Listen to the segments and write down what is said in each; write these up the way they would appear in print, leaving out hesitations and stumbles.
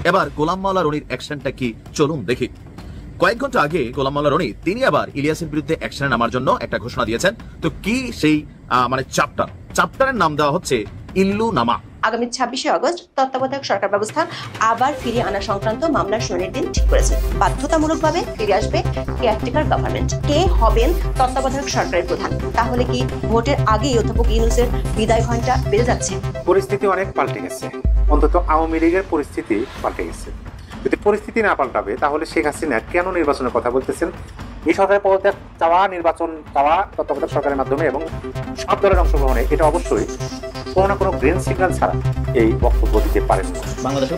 এবার গোলাম মাওলা রনির অ্যাকশনটা কি চলুন দেখি। কয়েক ঘন্টা আগে গোলাম মাওলা রনি তিনি আবার ইলিয়াসের বিরুদ্ধে অ্যাকশনে নামার জন্য একটা ঘোষণা দিয়েছেন। তো কি সেই চ্যাপ্টারের নাম দেওয়া হচ্ছে ইল্লু নামা। আগামী 26শে আগস্ট তত্ত্বাবধায়ক সরকার ব্যবস্থা আবার ফিরিয়ে আনা সংক্রান্ত মামলার শুনানির দিন ঠিক করেছেন। বাধ্যতামূলকভাবে ফিরে আসবে কেয়ারটেকার গভর্নমেন্ট। কে হবেন তত্ত্বাবধায়ক সরকারের প্রধান? তাহলে কি ভোটের আগেই অধ্যাপক ইউনূসের বিদায় ঘণ্টা বেজে যাচ্ছে? পরিস্থিতি অনেক পাল্টে গেছে, অন্তত আওয়ামী লীগের পরিস্থিতি পাল্টে গেছে। যদি পরিস্থিতি না পাল্টাবে তাহলে শেখ হাসিনা কেন নির্বাচনের কথা বলতেছেন? এই সরকারের পদত্যাগ চাওয়া, নির্বাচন চাওয়া তত্ত্বাবধায়ক সরকারের মাধ্যমে এবং সব দলের অংশগ্রহণে এটা অবশ্যই কোনো না কোনো গ্রিন সিগন্যাল ছাড়া এই বক্তব্য দিতে পারেন না। বাংলাদেশের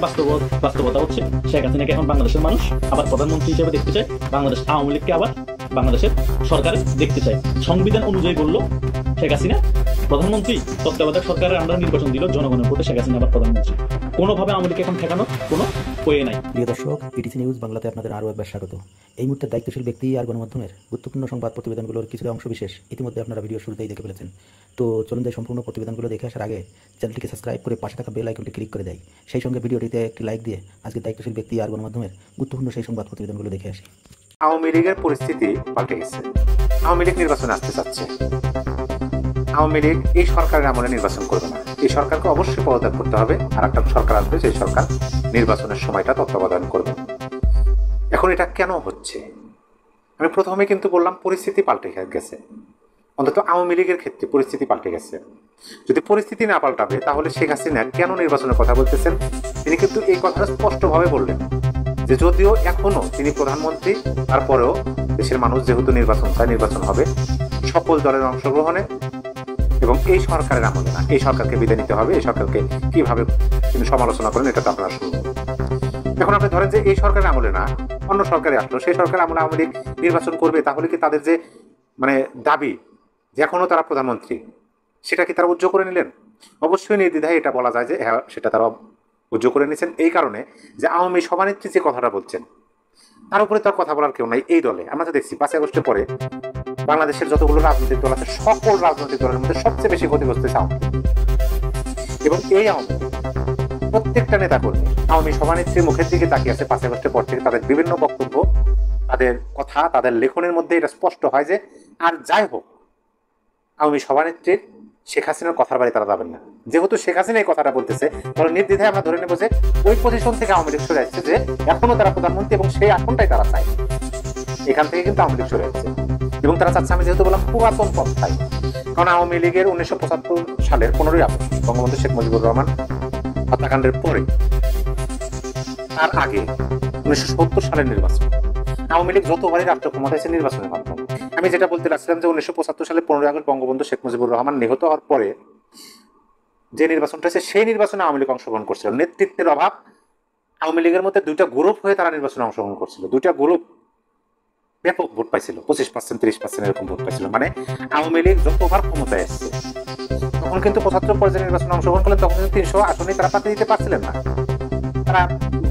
বাস্তবতা হচ্ছে শেখ হাসিনাকে এখন বাংলাদেশের মানুষ আবার প্রধানমন্ত্রী হিসেবে দেখতে চায়, বাংলাদেশ আওয়ামী লীগকে আবার বাংলাদেশের সরকারে দেখতে চায়। সংবিধান অনুযায়ী বলল শেখ হাসিনা প্রধানমন্ত্রী, তত্ত্বাবধায়ক সরকারের আন্ডারে নির্বাচন দিল জনগণের ভোটে শেখ হাসিনা আবার প্রধানমন্ত্রী। কোনোভাবে আওয়ামী লীগকে এখন ঠেকানোর কোনো ওয়ে নাই। প্রিয় দর্শক, পিটিসি নিউজ বাংলাতে আপনাদের আরও একবার স্বাগত। এই মুহূর্তে দায়িত্বশীল ব্যক্তি আর গণমাধ্যমের গুরুত্বপূর্ণ সংবাদ প্রতিবেদনগুলোর কিছুটা অংশ বিশেষ ইতিমধ্যে আপনারা ভিডিও শুরুতেই দেখে ফেলেছেন। তো চলুন যাই সম্পূর্ণ প্রতিবেদনগুলো দেখে আসার আগে চ্যানেলটিকে সাবস্ক্রাইব করে পাশে থাকা বেল আইকনটি ক্লিক করে দেয়। সেই সঙ্গে ভিডিওটিতে একটি লাইক দিয়ে আজকে দায়িত্বশীল ব্যক্তি আর গণমাধ্যমের গুরুত্বপূর্ণ সেই সংবাদ প্রতিবেদনগুলো দেখে আসি। আওয়ামী লীগের পরিস্থিতি পাল্টে গেছে। আওয়ামী লীগ নির্বাচনে আসতে চাচ্ছে। আওয়ামী লীগ এই সরকারের আমলে নির্বাচন করবে না। এই সরকারকে অবশ্যই পদত্যাগ করতে হবে, আর একটা সরকার আসবে, সেই সরকার নির্বাচনের সময়টা তত্ত্বাবধান করবে। এখন এটা কেন হচ্ছে? আমি প্রথমে কিন্তু বললাম পরিস্থিতি পাল্টে গেছে, অন্তত আওয়ামী লীগের ক্ষেত্রে পরিস্থিতি পাল্টে গেছে। যদি পরিস্থিতি না পাল্টাবে তাহলে শেখ হাসিনা কেন নির্বাচনের কথা বলতেছেন? তিনি কিন্তু এই কথাটা স্পষ্টভাবে বললেন যে যদিও এখনো তিনি প্রধানমন্ত্রী, তারপরেও দেশের মানুষ যেহেতু নির্বাচন চায়, নির্বাচন হবে সকল দলের অংশগ্রহণে এবং এই সরকারের আমলে না। এই সরকারকে বিদায় নিতে হবে। এই সরকারকে কিভাবে তিনি সমালোচনা করেন এটা তো আপনারা শুনবেন। এখন আপনি ধরেন যে এই সরকারের আমলে না, অন্য সরকারে আসলো, সেই সরকার আমলে আওয়ামী লীগ নির্বাচন করবে, তাহলে কি তাদের যে দাবি যে এখনো তারা প্রধানমন্ত্রী, সেটা কি তারা উজ্জ্বল করে নিলেন? অবশ্যই নির্দ্বিধায় এটা বলা যায় যে হ্যাঁ, সেটা তারা উজ্জ্বল করে নিয়েছেন। এই কারণে যে আওয়ামী সভানেত্রী যে কথাটা বলছেন তার উপরে তার কথা বলার কেউ নাই এই দলে। আমরা তো দেখছি 5 আগস্টের পরে বাংলাদেশের যতগুলো রাজনৈতিক দল আছে সকল রাজনৈতিক দলের মধ্যে সবচেয়ে বেশি ক্ষতিগ্রস্ত হচ্ছে আওয়ামী লীগ। এবং এই আওয়ামী প্রত্যেকটা নেতাকর্মী আওয়ামী সভানেত্রীর মুখের দিকে তাকিয়ে আছে 5 আগস্টের পর থেকে। তাদের বিভিন্ন বক্তব্য, তাদের কথা, তাদের লেখনের মধ্যে এটা স্পষ্ট হয় যে আর যাই হোক আওয়ামী সভানেত্রীর শেখ হাসিনার কথার বাড়ি তারা যাবেন না। যেহেতু শেখ হাসিনা এই কথাটা বলতেছে, তাহলে নির্দ্বিধায় আমরা ধরে নেব যে ওই পজিশন থেকে আওয়ামী লীগ সরে যাচ্ছে, যে এখনো তারা প্রধানমন্ত্রী এবং সেই আসনটাই তারা চায়। এখান থেকে কিন্তু আওয়ামী লীগ সরে যাচ্ছে এবং তারা চাচ্ছে, আমি যেহেতু বললাম পুরাতন পন্থায়। কারণ আওয়ামী লীগের 1975 সালের 15ই আগস্ট বঙ্গবন্ধু শেখ মুজিবুর রহমান হত্যাকাণ্ডের পরে, তার আগে 1970 সালের নির্বাচন, আওয়ামী লীগ যতবারই রাষ্ট্র ক্ষমতা এসে নির্বাচনের মাধ্যমে। আমি যেটা বলতে লাগছিলাম যে 1975 সালে 15ই আগস্ট বঙ্গবন্ধু শেখ মুজিবুর রহমান নিহত হওয়ার পরে যে নির্বাচনটা হয়েছে, সেই নির্বাচনে আওয়ামী লীগ অংশগ্রহণ করছিল। নেতৃত্বের অভাব, আওয়ামী লীগের মধ্যে দুইটা গ্রুপ হয়ে তারা নির্বাচনে অংশগ্রহণ করছিল। দুইটা গ্রুপ ব্যাপক ভোট পাইছিল, 25%, 30% এরকম ভোট পাইছিল। মানে আওয়ামী লীগ যতবার ক্ষমতায় এসছে, তখন কিন্তু 75 পর্যায়ে নির্বাচনে অংশগ্রহণ করলেন, তখন কিন্তু 300 আসনে তারা প্রার্থী দিতে পারছিলেন না। তারা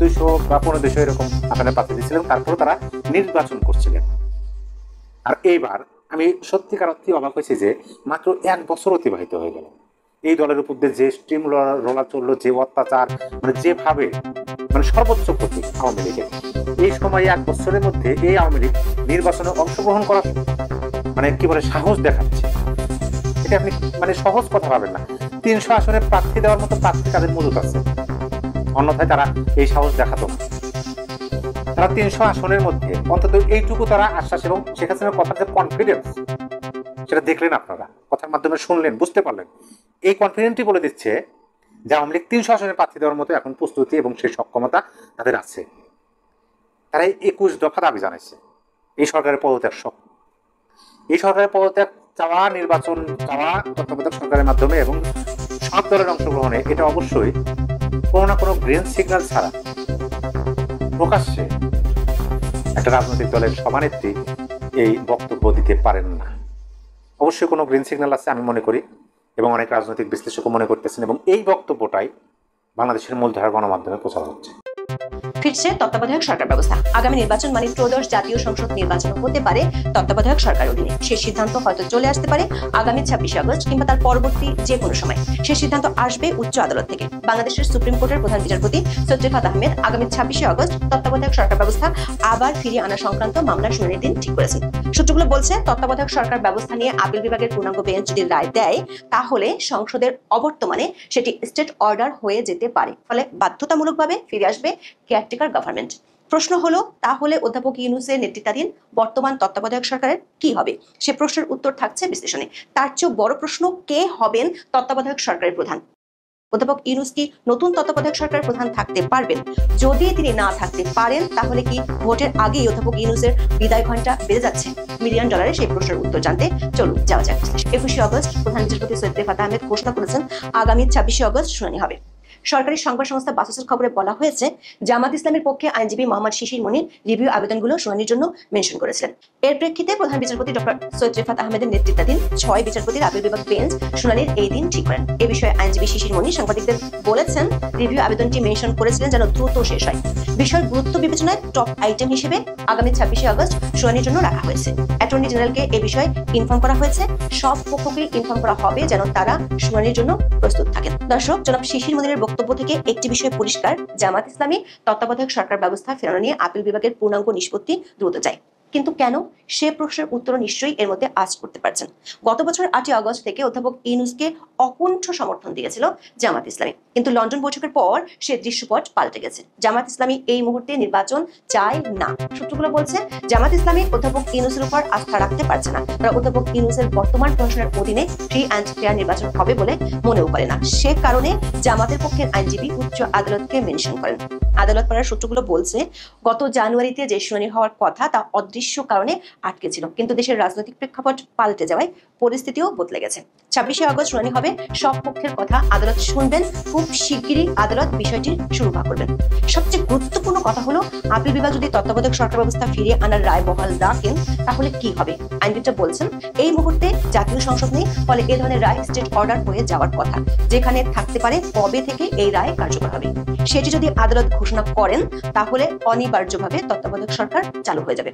200 বা 1500 এরকম আসনে প্রার্থী দিচ্ছিলেন, তারপরে তারা নির্বাচন করছিলেন। আর এইবার আমি সত্যিকার অর্থে অবাক হয়েছি যে মাত্র 1 বছর অতিবাহিত হয়ে গেল, এই দলের উপর দিয়ে যে স্টিম রোলার চললো, যে অত্যাচার, যেভাবে সর্বোচ্চ ক্ষতি আওয়ামী লীগের, এই সময় 1 বছরের মধ্যে এই আওয়ামী লীগ নির্বাচনে অংশগ্রহণ করার কি বলে সাহস দেখাচ্ছে। এটা আপনি সহজ কথা ভাবেন না। 300 আসনে প্রার্থী দেওয়ার মতো প্রার্থী তাদের মজুত আছে, অন্যথায় তারা এই সাহস দেখাতো না। তারা 300 আসনের মধ্যে অন্তত এইটুকু তারা আশ্বাস, এবং শেখ হাসিনার কথার যে কনফিডেন্স, সেটা দেখলেন আপনারা, কথার মাধ্যমে শুনলেন, বুঝতে পারলেন। এই কনফিডেন্টই বলে দিচ্ছে যে আওয়ামী লীগ 300 আসনে প্রার্থী দেওয়ার মতো এখন প্রস্তুতি এবং সেই সক্ষমতা তাদের আছে। তারা 21 দফা দাবি জানাইছে এই সরকারের পদত্যাগ সহ। এই সরকারের পদত্যাগ চাওয়া, নির্বাচন চাওয়া তত্ত্বাবধায়ক সরকারের মাধ্যমে এবং সব দলের অংশগ্রহণে, এটা অবশ্যই কোনো না কোনো গ্রিন সিগন্যাল ছাড়া প্রকাশ্যে একটা রাজনৈতিক দলের সভানেত্রী এই বক্তব্য দিতে পারেন না। অবশ্যই কোনো গ্রিন সিগন্যাল আছে আমি মনে করি, এবং অনেক রাজনৈতিক বিশ্লেষকও মনে করতেছেন, এবং এই বক্তব্যটাই বাংলাদেশের মূলধারার গণমাধ্যমে প্রচার হচ্ছে। ফিরছে তত্ত্বাবধায়ক সরকার ব্যবস্থা। আগামী নির্বাচন মানে ত্রয়োদশ জাতীয় সংসদ নির্বাচন হতে পারে তত্ত্বাবধায়ক সরকার অধীনে। সে সিদ্ধান্ত হয়তো চলে আসতে পারে আগামী 26 আগস্ট কিংবা তার পরবর্তী যে কোনো সময়। সে সিদ্ধান্ত আসবে উচ্চ আদালত থেকে। বাংলাদেশের সুপ্রিম কোর্টের প্রধান বিচারপতি সৈয়দ রিফাত আহমেদ আগামী 26 আগস্ট তত্ত্বাবধায়ক সরকার ব্যবস্থা আবার ফিরিয়ে আনা সংক্রান্ত মামলার শুনানির দিন ঠিক করেছেন। সূত্রগুলো বলছে তত্ত্বাবধায়ক সরকার ব্যবস্থা নিয়ে আপিল বিভাগের পূর্ণাঙ্গ বেঞ্চ যদি রায় দেয় তাহলে সংসদের অবর্তমানে সেটি স্টেট অর্ডার হয়ে যেতে পারে। ফলে বাধ্যতামূলকভাবে ফিরে আসবে কেয়ারটেকার গভর্নমেন্ট। প্রশ্ন হলো তাহলে অধ্যাপক ইউনূসের নেতৃত্বাধীন বর্তমান তত্ত্বাবধায়ক সরকারের কি হবে? সে প্রশ্নের উত্তর থাকছে বিশ্লেষণে। তার চেয়েও বড় প্রশ্ন, কে হবেন তত্ত্বাবধায়ক সরকারের প্রধান? অধ্যাপক ইউনূস কি নতুন তত্ত্বাবধায়ক সরকারের প্রধান থাকতে পারবেন? যদি তিনি না থাকতে পারেন তাহলে কি ভোটের আগেই অধ্যাপক ইউনূসের বিদায় ঘণ্টা বেজে যাচ্ছে? $1 মিলিয়ন সেই প্রশ্নের উত্তর জানতে চলুন যাওয়া যাক। 21 আগস্ট প্রধান বিচারপতি সৈয়দ রিফাত আহমেদ ঘোষণা করেছেন আগামী 26 আগস্ট শুনানি হবে। সরকারি সংবাদ সংস্থা বাসসের খবরে বলা হয়েছে জামাত ইসলামের পক্ষে আইনজীবী মোহাম্মদ শিশির মনির রিভিউ আবেদনগুলো শুনানির জন্য মেনশন করেছিলেন। এর প্রেক্ষিতে প্রধান বিচারপতি ডক্টর সৈয়দ রিফাত আহমেদের নেতৃত্বাধীন 6 বিচারপতির আপিল বিভাগ বেঞ্চ শুনানির এই দিন ঠিক করেন। এ বিষয়ে আইনজীবী শিশির মনির সাংবাদিকদের বলেছেন রিভিউ আবেদনটি মেনশন করেছিলেন যেন দ্রুত শেষ হয়। বিষয়ের গুরুত্ব বিবেচনায় টপ আইটেম হিসেবে আগামী 26 আগস্ট শুনানির জন্য রাখা হয়েছে। অ্যাটর্নি জেনারেলকে এ বিষয়ে ইনফর্ম করা হয়েছে। সব পক্ষকে ইনফর্ম করা হবে যেন তারা শুনানির জন্য প্রস্তুত থাকেন। দর্শক, জনাব শিশির মনিরের বক্তব্য থেকে একটি বিষয় পরিষ্কার, জামাত ইসলামী তত্ত্বাবধায়ক সরকার ব্যবস্থা ফেরানো নিয়ে আপিল বিভাগের পূর্ণাঙ্গ নিষ্পত্তি দ্রুত চায়। কিন্তু কেন? সে প্রশ্নের উত্তর নিশ্চয়ই এর মধ্যে আজ করতে পারছেন। গত বছর 8 আগস্ট থেকে অধ্যাপক ইউনূসকে অকুণ্ঠ সমর্থন দিয়েছিল জামাত ইসলামী, কিন্তু লন্ডন বৈঠকের পর সে দৃশ্যপট পাল্টে গেছে। জামাত ইসলামী এই মুহূর্তে নির্বাচন চায় না। সূত্রগুলো বলছে জামাত ইসলামী অধ্যাপক ইউনূসের উপর আস্থা রাখতে পারছে না। তারা অধ্যাপক ইউনূসের বর্তমান প্রশাসনের অধীনে ফ্রি অ্যান্ড ফেয়ার নির্বাচন হবে বলে মনেও করে না। সে কারণে জামাতের পক্ষের আইনজীবী উচ্চ আদালতকে মেনশন করেন। আদালত পাড়ার সূত্রগুলো বলছে গত জানুয়ারিতে যে শুনানি হওয়ার কথা তা অদৃশ্য কারণে আটকে ছিল, কিন্তু দেশের রাজনৈতিক প্রেক্ষাপট পাল্টে যাওয়ায় পরিস্থিতিও বদলে গেছে। 26 আগস্ট শুনানি হবে। সব পক্ষের কথা আদালত শুনবেন। খুব শিগগিরই আদালত বিষয়টির সুরাহা করবেন। সবচেয়ে গুরুত্বপূর্ণ কথা হলো আপিল বিভাগ যদি তত্ত্বাবধায়ক সরকার ব্যবস্থা ফিরিয়ে আনার রায় বহাল রাখেন তাহলে কি হবে? আইনবিদরা বলছেন এই মুহূর্তে জাতীয় সংসদ নেই, ফলে এ ধরনের রায় স্টেট অর্ডার হয়ে যাওয়ার কথা, যেখানে থাকতে পারে কবে থেকে এই রায় কার্যকর হবে। সেটি যদি আদালত ঘোষণা করেন তাহলে অনিবার্যভাবে তত্ত্বাবধায়ক সরকার চালু হয়ে যাবে।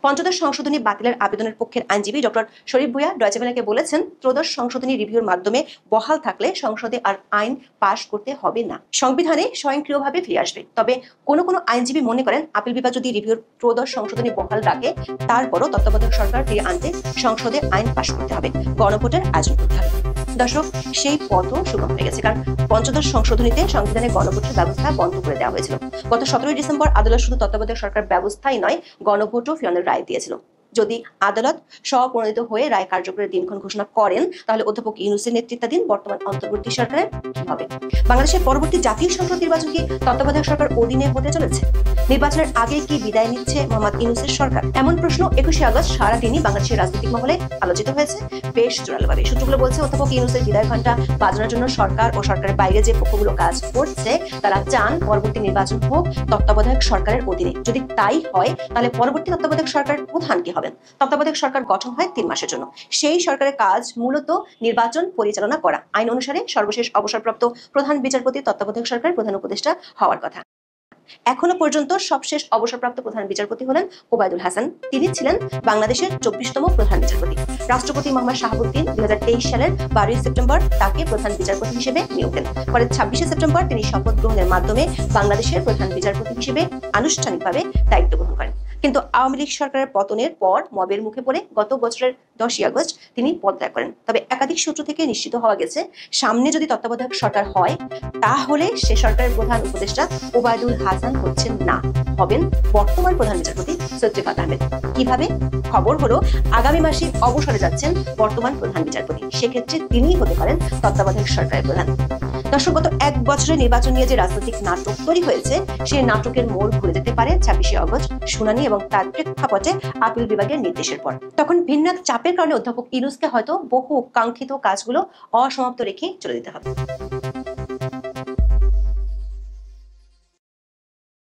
পঞ্চদশ সংশোধনী বাতিলের আবেদনের পক্ষের আইনজীবী ডক্টর শরীফ ভূঁইয়া ডয়েচে ভেলেকে বলেছেন ত্রয়োদশ সংশোধনী রিভিউর মাধ্যমে বহাল থাকলে সংসদে আর আইন পাশ করতে হবে না, সংবিধানে স্বয়ংক্রিয়ভাবে ফিরে আসবে। তবে কোনো কোনো আইনজীবী মনে করেন আপিল বিভাগ যদি রিভিউর ত্রয়োদশ সংশোধনী বহাল রাখে তারপরও তত্ত্বাবধায়ক সরকার ফিরে আনতে সংসদে আইন পাশ করতে হবে, গণভোটের আয়োজন করতে হবে। দর্শক, সেই পথও সুগম হয়ে গেছে, কারণ পঞ্চদশ সংশোধনীতে সংবিধানে গণভোটের ব্যবস্থা বন্ধ করে দেওয়া হয়েছিল। গত 17 ডিসেম্বর আদালত শুধু তত্ত্বাবধায়ক সরকার ব্যবস্থাই নয়, গণভোটও ফেরানোর রায় দিয়েছিল। যদি আদালত স্বপ্রণোদিত হয়ে রায় কার্যকরের দিনক্ষণ ঘোষণা করেন তাহলে অধ্যাপক ইউনূসের নেতৃত্বাধীন বর্তমান অন্তর্বর্তী সরকারের কি হবে? বাংলাদেশের পরবর্তী জাতীয় সংসদ নির্বাচন কি তত্ত্বাবধায়ক সরকার অধীনে হতে চলেছে? নির্বাচনের আগে কি বিদায় নিচ্ছে মোহাম্মদ ইউনূসের সরকার? এমন প্রশ্ন 21 আগস্ট সারাদিনই বাংলাদেশের রাজনৈতিক মহলে আলোচিত হয়েছে বেশ জোরালোভাবে। সূত্রগুলো বলছে অধ্যাপক ইউনূসের বিদায় ঘণ্টা বাজানোর জন্য সরকার ও সরকারের বাইরে যে পক্ষগুলো কাজ করছে তারা চান পরবর্তী নির্বাচন হোক তত্ত্বাবধায়ক সরকারের অধীনে। যদি তাই হয় তাহলে পরবর্তী তত্ত্বাবধায়ক সরকার প্রধান কি হবেন? তত্ত্বাবধায়ক সরকার গঠন হয় 3 মাসের জন্য। সেই সরকারের কাজ মূলত নির্বাচন পরিচালনা করা। আইন অনুসারে সর্বশেষ অবসরপ্রাপ্ত প্রধান বিচারপতি তত্ত্বাবধায়ক সরকার প্রধান উপদেষ্টা হওয়ার কথা। এখনো পর্যন্ত সবশেষ অবসরপ্রাপ্ত প্রধান বিচারপতি হলেন ওবায়দুল হাসান। তিনি ছিলেন বাংলাদেশের 24তম প্রধান বিচারপতি। রাষ্ট্রপতি মোহাম্মদ শাহাবুদ্দিন 2023 সালের 12 সেপ্টেম্বর তাকে প্রধান বিচারপতি হিসেবে নিয়োগ দেন। পরে 26 সেপ্টেম্বর তিনি শপথ গ্রহণের মাধ্যমে বাংলাদেশের প্রধান বিচারপতি হিসেবে আনুষ্ঠানিকভাবে দায়িত্ব গ্রহণ করেন। কিন্তু আওয়ামী লীগ সরকারের পতনের পর মবের মুখে পড়ে গত বছরের 10 আগস্ট তিনি পদত্যাগ করেন। তবে একাধিক সূত্র থেকে নিশ্চিত হওয়া গেছে সামনে যদি তত্ত্বাবধায়ক সরকার হয় তাহলে সে সরকারের প্রধান উপদেষ্টা ওবায়দুল হাসান হচ্ছেন না, হবেন বর্তমান প্রধান বিচারপতি সৈয়দ রিফাত আহমেদ। কিভাবে? খবর হলো আগামী মাসে অবসরে যাচ্ছেন বর্তমান প্রধান বিচারপতি। সেক্ষেত্রে তিনিই হতে পারেন তত্ত্বাবধায়ক সরকারের প্রধান। দর্শক, গত 1 বছরের নির্বাচন নিয়ে যে রাজনৈতিক নাটক তৈরি হয়েছে সেই নাটকের মোড় ঘুরে যেতে পারে 26 আগস্ট শুনানি এবং তার প্রেক্ষাপটে আপিল বিভাগের নির্দেশের পর। তখন ভিন্ন চাপের কারণে অধ্যাপক ইউনূসকে হয়তো বহু কাঙ্ক্ষিত কাজগুলো অসমাপ্ত রেখে চলে যেতে হবে।